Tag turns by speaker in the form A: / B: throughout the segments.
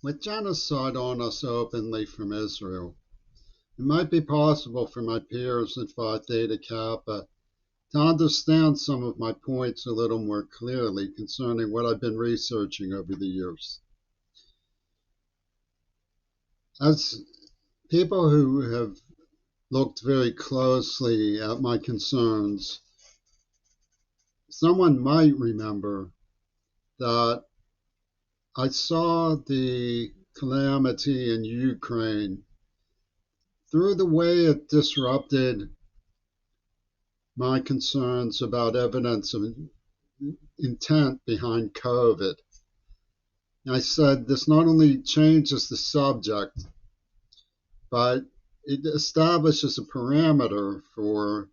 A: With genocide on us openly from Israel, it might be possible for my peers in Phi Theta Kappa to understand some of my points a little more clearly concerning what I've been researching over the years. As people who have looked very closely at my concerns, someone might remember that I saw the calamity in Ukraine through the way it disrupted my concerns about evidence of intent behind COVID. I said this not only changes the subject, but it establishes a parameter for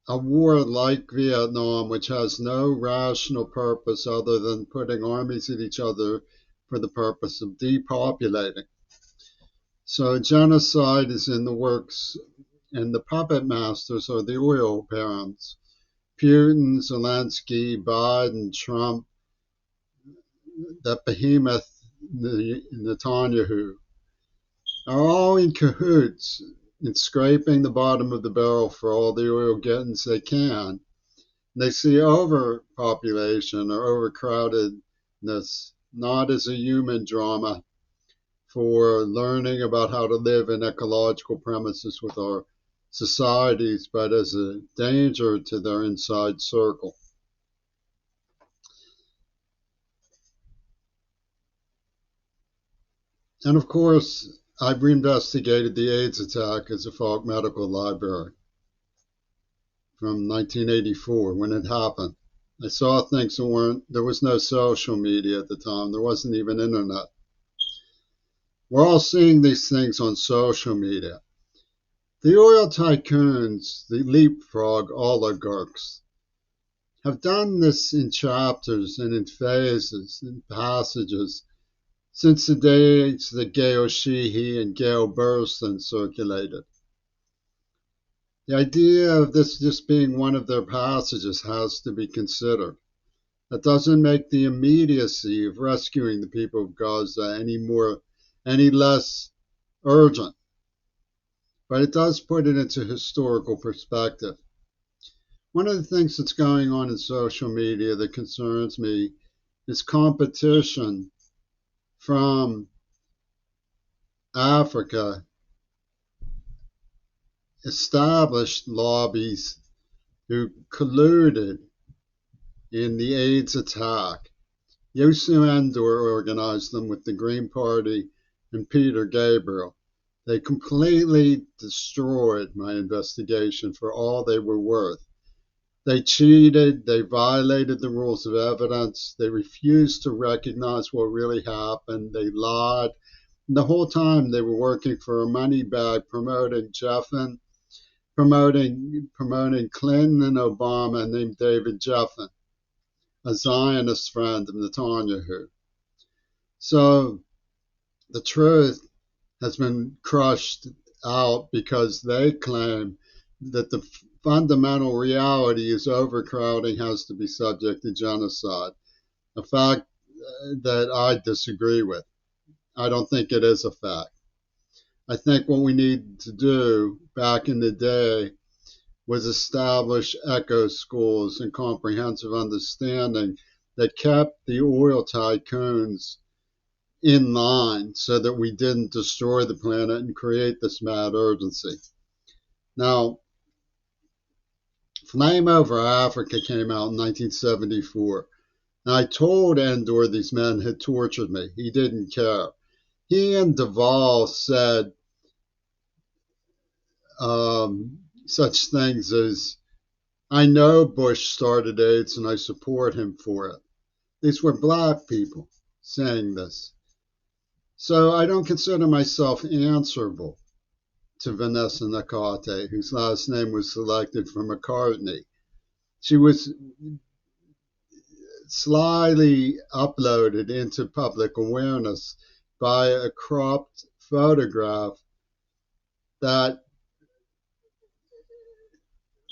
A: a war like Vietnam, which has no rational purpose other than putting armies at each other for the purpose of depopulating. So genocide is in the works, and the puppet masters are the oil barons. Putin, Zelensky, Biden, Trump, that behemoth Netanyahu are all in cahoots in scraping the bottom of the barrel for all the oil gettings they can. They see overpopulation or overcrowdedness not as a human drama for learning about how to live in ecological premises with our societies, but as a danger to their inside circle. And of course, I've investigated the AIDS attack as a Falk Medical Library from 1984 when it happened. I saw things that there was no social media at the time. There wasn't even internet. We're all seeing these things on social media. The oil tycoons, the leapfrog oligarchs, have done this in chapters and in phases and passages since the days that Gail Sheehy and Gail Burston circulated. The idea of this just being one of their passages has to be considered. That doesn't make the immediacy of rescuing the people of Gaza any less urgent, but it does put it into historical perspective. One of the things that's going on in social media that concerns me is competition from Africa, established lobbies who colluded in the AIDS attack. Yosu Endor organized them with the Green Party and Peter Gabriel. They completely destroyed my investigation for all they were worth. They cheated, they violated the rules of evidence, they refused to recognize what really happened, they lied. And the whole time they were working for a money bag promoting Jeffen, promoting Clinton and Obama named David Jeffen, a Zionist friend of Netanyahu. So the truth has been crushed out because they claim that the fundamental reality is overcrowding has to be subject to genocide, a fact that I disagree with. I don't think it is a fact. I think what we need to do back in the day was establish echo schools and comprehensive understanding that kept the oil tycoons in line so that we didn't destroy the planet and create this mad urgency. Now, Flame Over Africa came out in 1974. And I told Endor these men had tortured me. He didn't care. He and Duvall said such things as, I know Bush started AIDS and I support him for it. These were black people saying this. So I don't consider myself answerable to Vanessa Nakate, whose last name was selected from McCartney. She was slyly uploaded into public awareness by a cropped photograph that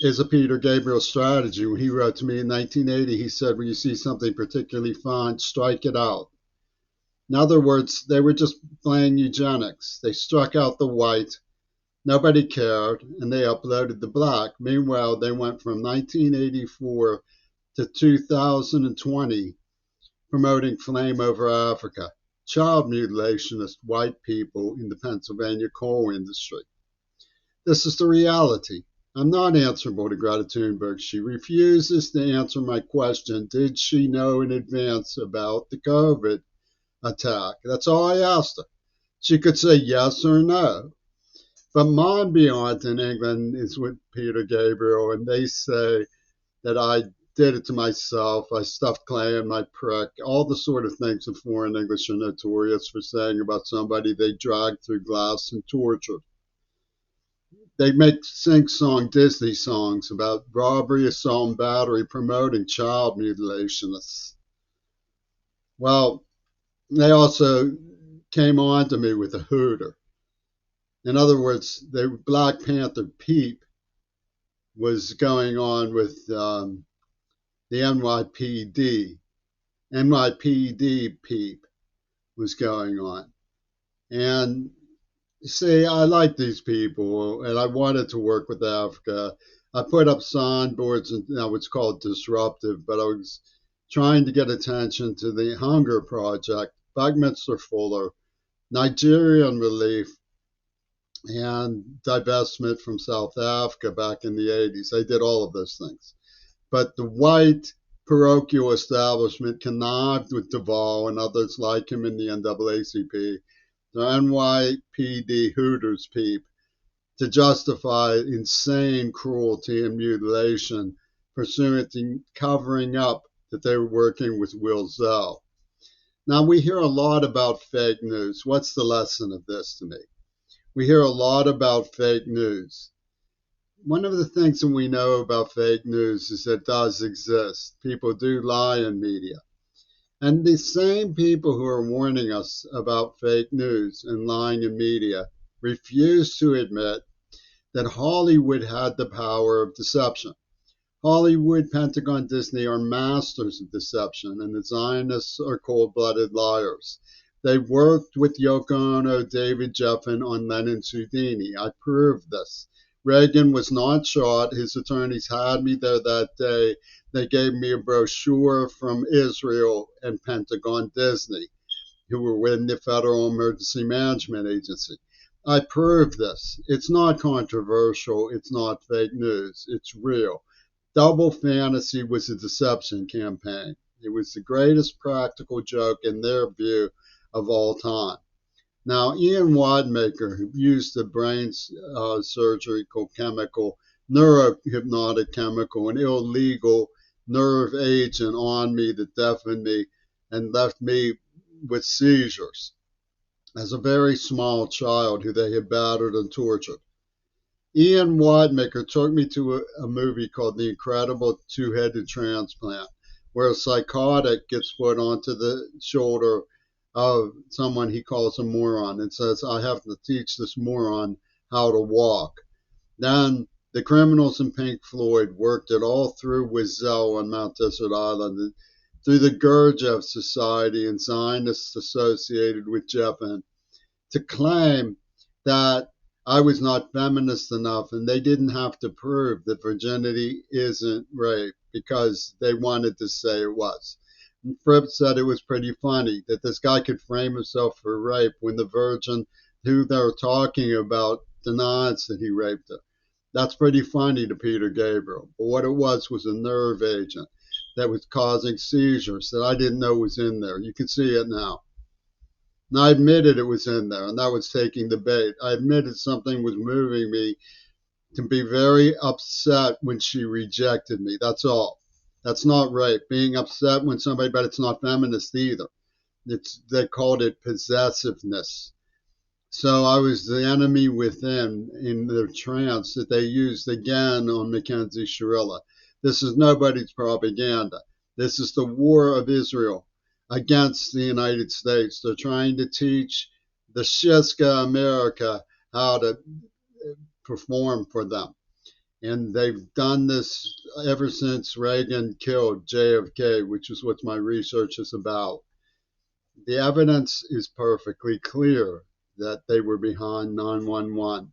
A: is a Peter Gabriel strategy. When he wrote to me in 1980, he said, when you see something particularly fine, strike it out. In other words, they were just playing eugenics. They struck out the white, nobody cared, and they uploaded the black. Meanwhile, they went from 1984 to 2020 promoting Flame Over Africa, child mutilationist white people in the Pennsylvania coal industry. This is the reality. I'm not answerable to Greta Thunberg. She refuses to answer my question, did she know in advance about the COVID attack? That's all I asked her. She could say yes or no. But Mon Beyond in England is with Peter Gabriel, and they say that I did it to myself. I stuffed clay in my prick. All the sort of things the foreign English are notorious for saying about somebody they dragged through glass and tortured. They make sing-song Disney songs about robbery, assault, and battery promoting child mutilationists. Well, they also came on to me with a hooter. In other words, the Black Panther peep was going on with the NYPD. NYPD peep was going on. And see, I like these people and I wanted to work with Africa. I put up signboards and now it's called disruptive, but I was trying to get attention to the Hunger Project, Buckminster Fuller, Nigerian relief, and divestment from South Africa back in the 80s. I did all of those things. But the white parochial establishment connived with Duvall and others like him in the NAACP, the NYPD Hooters peep, to justify insane cruelty and mutilation pursuant to covering up that they were working with Will Zell. Now, we hear a lot about fake news. What's the lesson of this to me? We hear a lot about fake news. One of the things that we know about fake news is that it does exist. People do lie in media. And the same people who are warning us about fake news and lying in media refuse to admit that Hollywood had the power of deception. Hollywood, Pentagon, Disney are masters of deception, and the Zionists are cold-blooded liars. They worked with Yoko Ono, David Geffen on Lenin's Houdini. I proved this. Reagan was not shot. His attorneys had me there that day. They gave me a brochure from Israel and Pentagon Disney, who were with the Federal Emergency Management Agency. I proved this. It's not controversial. It's not fake news. It's real. Double Fantasy was a deception campaign. It was the greatest practical joke in their view of all time. Now, Ian Wadmaker, who used the brain surgical chemical, neurohypnotic chemical, an illegal nerve agent on me that deafened me and left me with seizures as a very small child who they had battered and tortured. Ian Wadmaker took me to a movie called The Incredible Two-Headed Transplant, where a psychotic gets put onto the shoulder of someone he calls a moron and says, I have to teach this moron how to walk. Then the criminals in Pink Floyd worked it all through with Zell on Mount Desert Island, through the Gurdjieff Society and Zionists associated with Geffen, to claim that I was not feminist enough and they didn't have to prove that virginity isn't rape because they wanted to say it was. And Fripp said it was pretty funny that this guy could frame himself for rape when the virgin who they're talking about denies that he raped her. That's pretty funny to Peter Gabriel. But what it was a nerve agent that was causing seizures that I didn't know was in there. You can see it now. And I admitted it was in there, and that was taking the bait. I admitted something was moving me to be very upset when she rejected me. That's all. That's not rape. Being upset when somebody, but it's not feminist either. They called it possessiveness. So I was the enemy within in the trance that they used again on Mackenzie Shirilla. This is nobody's propaganda. This is the war of Israel against the United States. They're trying to teach the Shiska America how to perform for them. And they've done this ever since Reagan killed JFK, which is what my research is about. The evidence is perfectly clear that they were behind 911.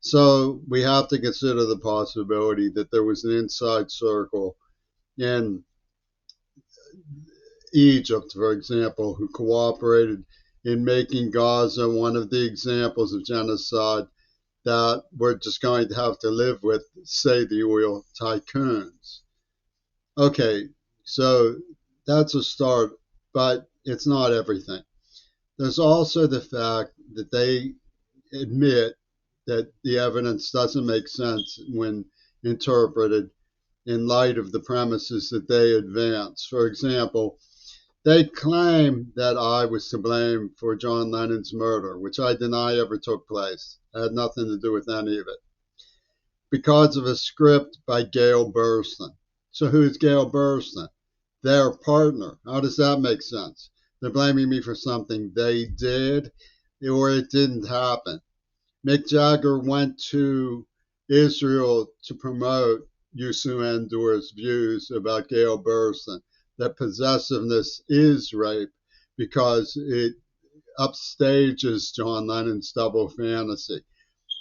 A: So we have to consider the possibility that there was an inside circle in Egypt, for example, who cooperated in making Gaza one of the examples of genocide that we're just going to have to live with, say, the oil tycoons. Okay, so that's a start, but it's not everything. There's also the fact that they admit that the evidence doesn't make sense when interpreted in light of the premises that they advance. For example, they claim that I was to blame for John Lennon's murder, which I deny ever took place. I had nothing to do with any of it, because of a script by Gail Burston. So who's Gail Burston? Their partner. How does that make sense? They're blaming me for something they did or it didn't happen. Mick Jagger went to Israel to promote Yusu Endor's views about Gail Burston, that possessiveness is rape because it upstages John Lennon's double fantasy.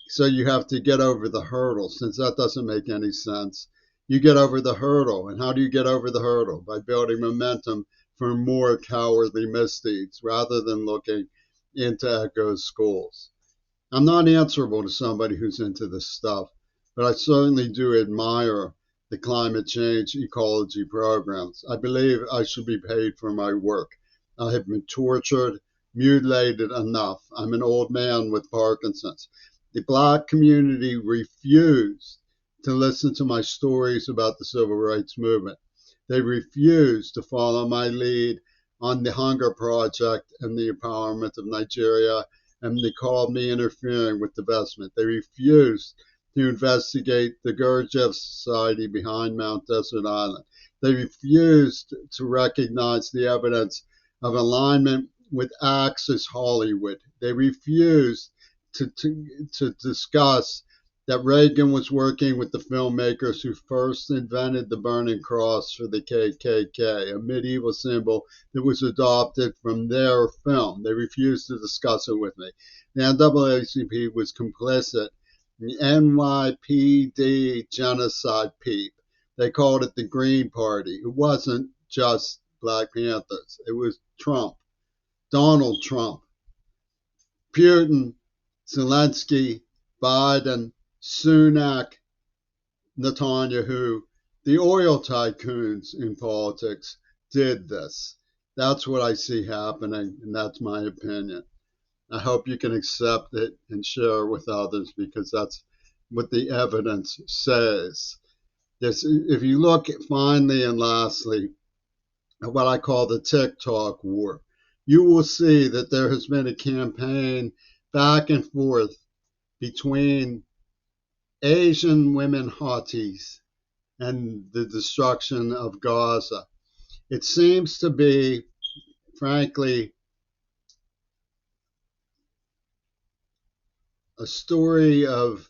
A: So you have to get over the hurdle. Since that doesn't make any sense, you get over the hurdle. And how do you get over the hurdle? By building momentum for more cowardly misdeeds rather than looking into Echo's schools. I'm not answerable to somebody who's into this stuff, but I certainly do admire the climate change ecology programs. I believe I should be paid for my work. I have been tortured, mutilated enough. I'm an old man with Parkinson's. The Black community refused to listen to my stories about the civil rights movement. They refused to follow my lead on the Hunger Project and the empowerment of Nigeria, and they called me interfering with divestment. They refused to investigate the Gurdjieff Society behind Mount Desert Island. They refused to recognize the evidence of alignment with Access Hollywood. They refused to discuss that Reagan was working with the filmmakers who first invented the burning cross for the KKK, a medieval symbol that was adopted from their film. They refused to discuss it with me. The NAACP was complicit in the NYPD genocide peep. They called it the Green Party. It wasn't just Black Panthers. It was Trump, Donald Trump, Putin, Zelensky, Biden, Sunak, Netanyahu, the oil tycoons in politics did this. That's what I see happening, and that's my opinion. I hope you can accept it and share with others because that's what the evidence says. This, if you look finally and lastly at what I call the TikTok war, you will see that there has been a campaign back and forth between Asian women hotties and the destruction of Gaza. It seems to be, frankly, a story of